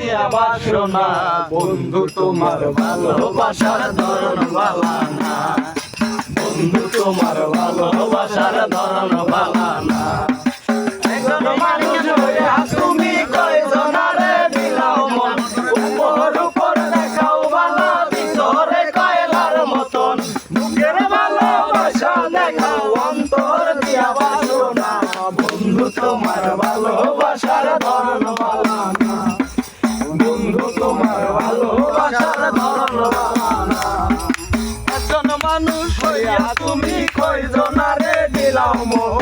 দিয়া বাসো না, বন্ধু তোমার ভালোবাসার ধরন ভালো না, বন্ধু তোমার ভালোবাসার ধরন ভালো না। একজন মানুষ হইয়া তুমি কয়জনারে দিলাও মন, উপর উপর দেখাও ভালো, ভিতরে কয়লার মতন, মুখের ভালোবাসা দেখাও অন্তর দিয়া বাসো না, বন্ধু তোমার ভালোবাসার ধরন ভালো না, বন্ধু তোমার ভালোবাসার ধরন ভালো না। একজন মানুষ হইয়া তুমি কয়জনারে দিলাও মন,